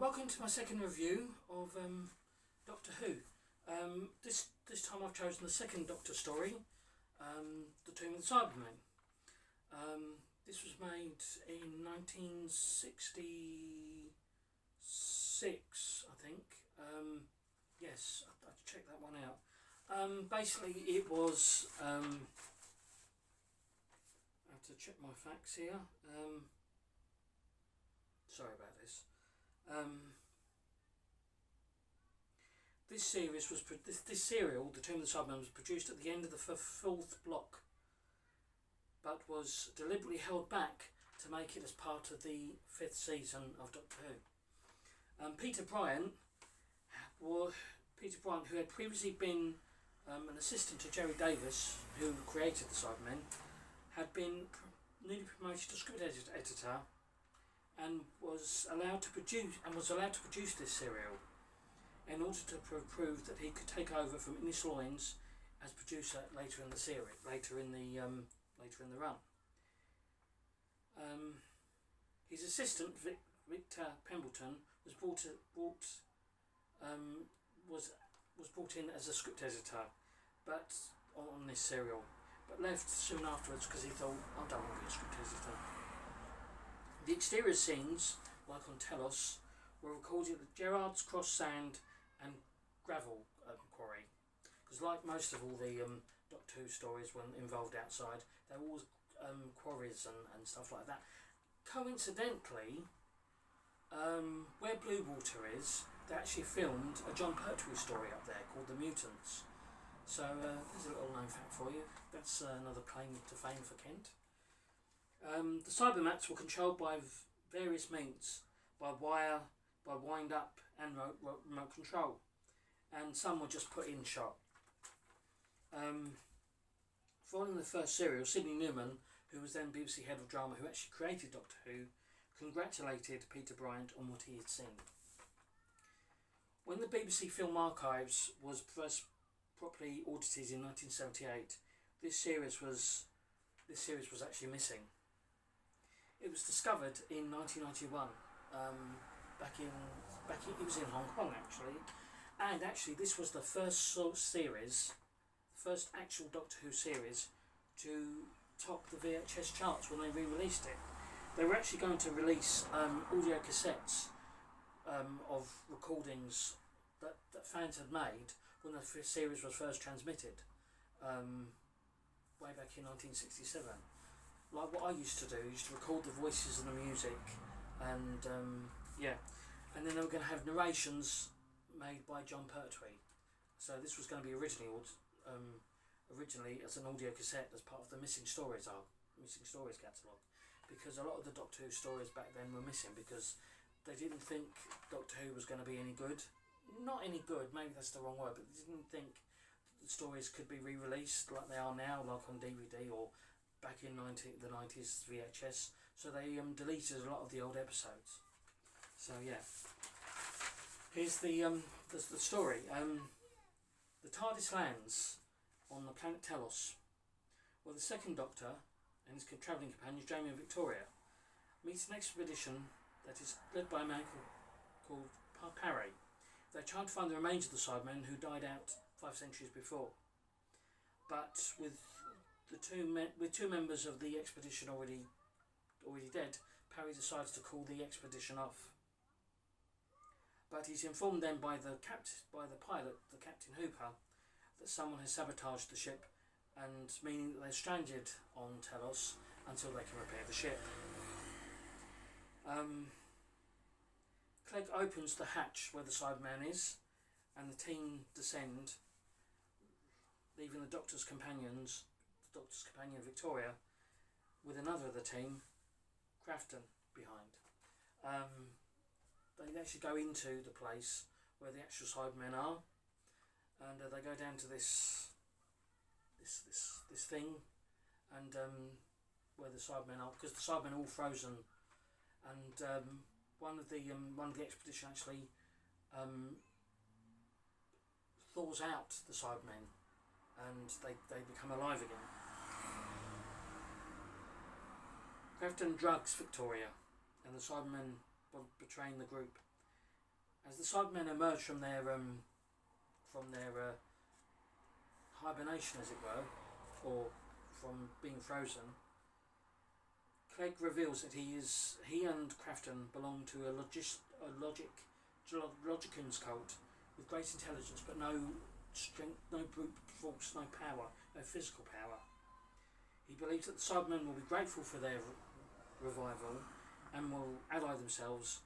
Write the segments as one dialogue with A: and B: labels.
A: Welcome to my second review of Doctor Who. This time I've chosen the second Doctor story, The Tomb of the Cybermen. This was made in 1966, I think. Yes, I checked that one out. Basically, it was. I have to check my facts here. Sorry about this. This series was this serial, The Tomb of the Cybermen, was produced at the end of the fourth block, but was deliberately held back to make it as part of the fifth season of Doctor Who. Peter Bryant, who had previously been an assistant to Jerry Davis, who created the Cybermen, had been newly promoted to script editor, and was allowed to produce this serial in order to prove that he could take over from Innes Loynes as producer later in the series, later in the run. His assistant Victor Pemberton was brought in as a script editor, but on this serial, but left soon afterwards because he thought, I don't want to be a script editor. The exterior scenes, like on Telos, were recorded at Gerrard's Cross Sand and Gravel quarry, because like most of all the Doctor Who stories when involved outside, they were always quarries and stuff like that. Coincidentally, where Blue Water is, they actually filmed a John Pertwee story up there called The Mutants. So there's a little known fact for you. That's another claim to fame for Kent. The Cybermats were controlled by various means, by wire, by wind-up and remote control, and some were just put in shot. Following the first serial, Sidney Newman, who was then BBC head of drama, who actually created Doctor Who, congratulated Peter Bryant on what he had seen. When the BBC Film Archives was first properly audited in 1978, this series was actually missing. It was discovered in 1991. It was in Hong Kong actually, and actually this was the first first actual Doctor Who series to top the VHS charts when they re-released it. They were actually going to release audio cassettes of recordings that fans had made when the series was first transmitted, way back in 1967. Like what I used to do, I used to record the voices and the music, and and then they were going to have narrations made by John Pertwee. So this was going to be originally as an audio cassette as part of the Missing Stories catalogue, because a lot of the Doctor Who stories back then were missing because they didn't think Doctor Who was going to be any good. Not any good, maybe that's the wrong word, but they didn't think the stories could be re-released like they are now, like on DVD or back in the 90s VHS, so they deleted a lot of the old episodes. So yeah, here's the story. The TARDIS lands on the planet Telos, where the second Doctor and his travelling companions Jamie and Victoria meet an expedition that is led by a man called Parry. They're trying to find the remains of the Cybermen who died out 5 centuries before, but with two members of the expedition already dead, Parry decides to call the expedition off. But he's informed then by the pilot, the Captain Hooper, that someone has sabotaged the ship, and meaning that they're stranded on Telos until they can repair the ship. Clegg opens the hatch where the Cyberman is, and the team descend, leaving the Doctor's companion Victoria with another of the team, Crafton, behind. They actually go into the place where the actual Cybermen are, and they go down to this thing, and where the Cybermen are, because the Cybermen are all frozen, and one of the expedition actually thaws out the Cybermen, and they become alive again. Crafton drugs Victoria, and the Cybermen betraying the group. As the Cybermen emerge from their hibernation, as it were, or from being frozen, Clegg reveals that he and Crafton belong to a Logician's cult with great intelligence but no strength, no brute force, no power, no physical power. He believes that the Cybermen will be grateful for their revival and will ally themselves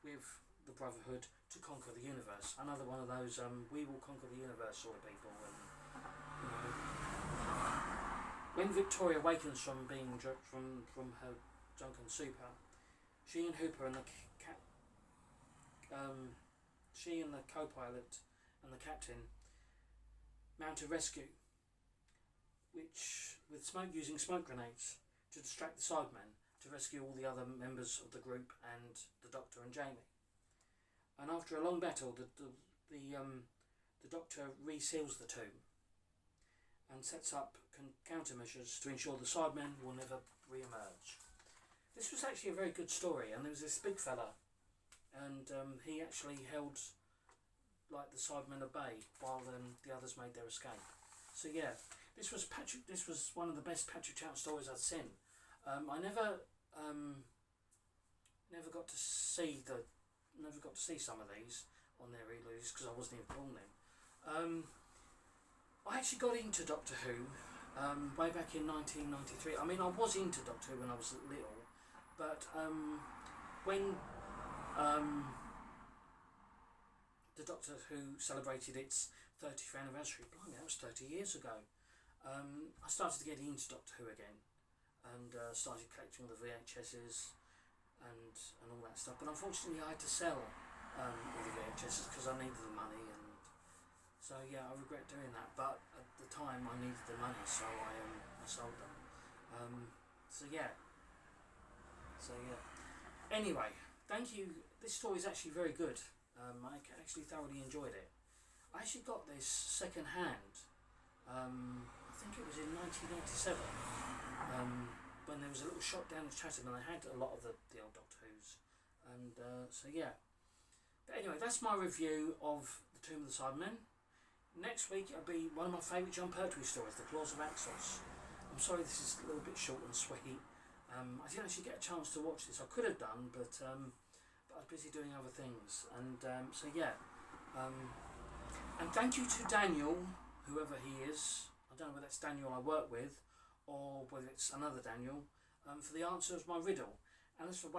A: with the Brotherhood to conquer the universe. Another one of those we will conquer the universe sort of people. And, you know, when Victoria awakens from being from her drunken stupor, she and Hooper and she and the co-pilot and the captain mount a rescue, which using smoke grenades to distract the Cybermen to rescue all the other members of the group and the Doctor and Jamie. And after a long battle, the Doctor reseals the tomb and sets up countermeasures to ensure the Cybermen will never re-emerge. This was actually a very good story, and there was this big fella, and he actually held like the Cybermen at bay while the others made their escape. So yeah, this was one of the best Patrick Troughton stories I'd seen. I never got to see some of these on their release because I wasn't even born then. I actually got into Doctor Who way back in 1993. I mean, I was into Doctor Who when I was little, but when the Doctor Who celebrated its 30th anniversary, blimey, that was 30 years ago, I started to get into Doctor Who again and started collecting the VHSs and all that stuff. But unfortunately I had to sell all the VHSs because I needed the money, and so yeah, I regret doing that, but at the time I needed the money, so I sold them. So yeah. Anyway, thank you. This story is actually very good. I actually thoroughly enjoyed it. I actually got this second hand. I think it was in 1997. When there was a little shop down in Chatham, and I had a lot of the old Doctor Who's. And so yeah. But anyway, that's my review of The Tomb of the Cybermen. Next week it'll be one of my favourite John Pertwee stories, The Claws of Axos. I'm sorry this is a little bit short and sweet. I didn't actually get a chance to watch this. I could have done, but I was busy doing other things. And so yeah. And thank you to Daniel, whoever he is. I don't know whether it's Daniel I work with or whether it's another Daniel, for the answer of my riddle. And as for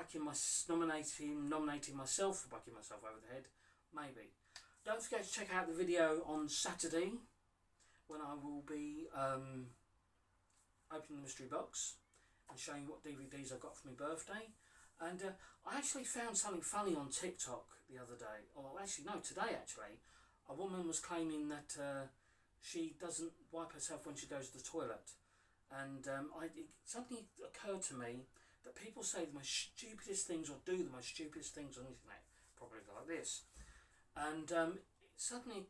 A: nominating myself for whacking myself over the head, maybe. Don't forget to check out the video on Saturday when I will be opening the mystery box and showing what DVDs I got for my birthday. And I actually found something funny on TikTok the other day, or actually no, today actually. A woman was claiming that she doesn't wipe herself when she goes to the toilet, and it suddenly occurred to me that people say the most stupidest things or do the most stupidest things on the internet, probably like this, and suddenly,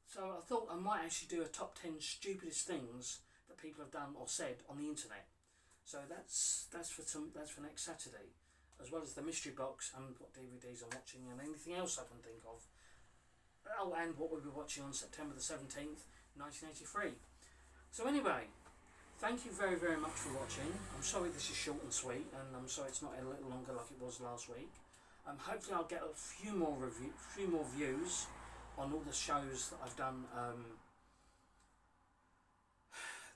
A: so I thought I might actually do a top 10 stupidest things that people have done or said on the internet. So that's for next Saturday, as well as the mystery box and what DVDs I'm watching and anything else I can think of. Oh, and what we'll be watching on September the 17th, 1983. So anyway, thank you very, very much for watching. I'm sorry this is short and sweet, and I'm sorry it's not a little longer like it was last week. Hopefully I'll get a few more views on all the shows that I've done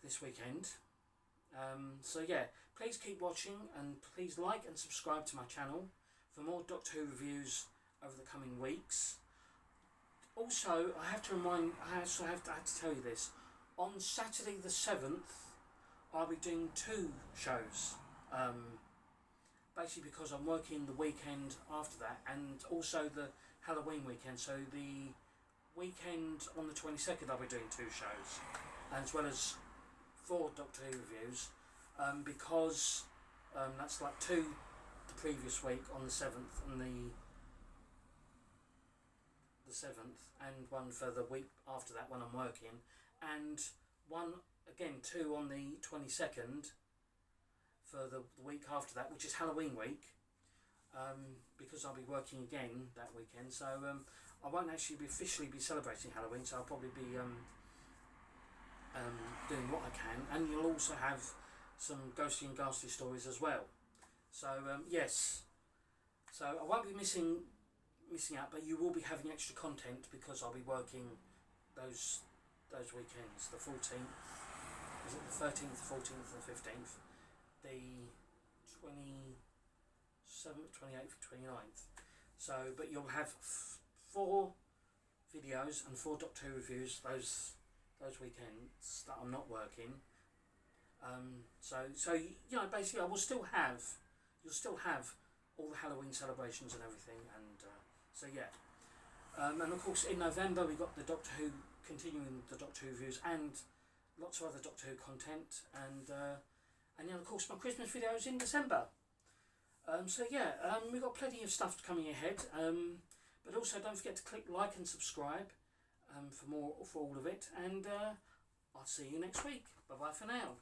A: this weekend. So yeah, please keep watching, and please like and subscribe to my channel for more Doctor Who reviews over the coming weeks. Also, I have to tell you this. On Saturday the 7th, I'll be doing 2 shows. Basically because I'm working the weekend after that, and also the Halloween weekend. So the weekend on the 22nd, I'll be doing 2 shows, as well as 4 Doctor Who reviews. Because that's like 2 the previous week on the 7th and the 7th, and 1 for the week after that when I'm working, and 2 on the 22nd for the week after that, which is Halloween week. because I'll be working again that weekend. So I won't actually officially be celebrating Halloween. So I'll probably be doing what I can, and you'll also have some ghostly and ghastly stories as well. So yes, so I won't be missing out, but you will be having extra content because I'll be working those weekends. The 14th, is it the 13th, 14th, and 15th, the 27th, 28th, 29th. So, but you'll have 4 videos and 4 Doctor Who reviews those weekends that I'm not working. So you know, basically, you'll still have all the Halloween celebrations and everything, and so yeah. And of course, in November we got the Doctor Who, continuing the Doctor Who reviews and lots of other Doctor Who content, and then of course my Christmas videos in December. So yeah, we've got plenty of stuff coming ahead. But also don't forget to click like and subscribe for all of it, and I'll see you next week. Bye bye for now.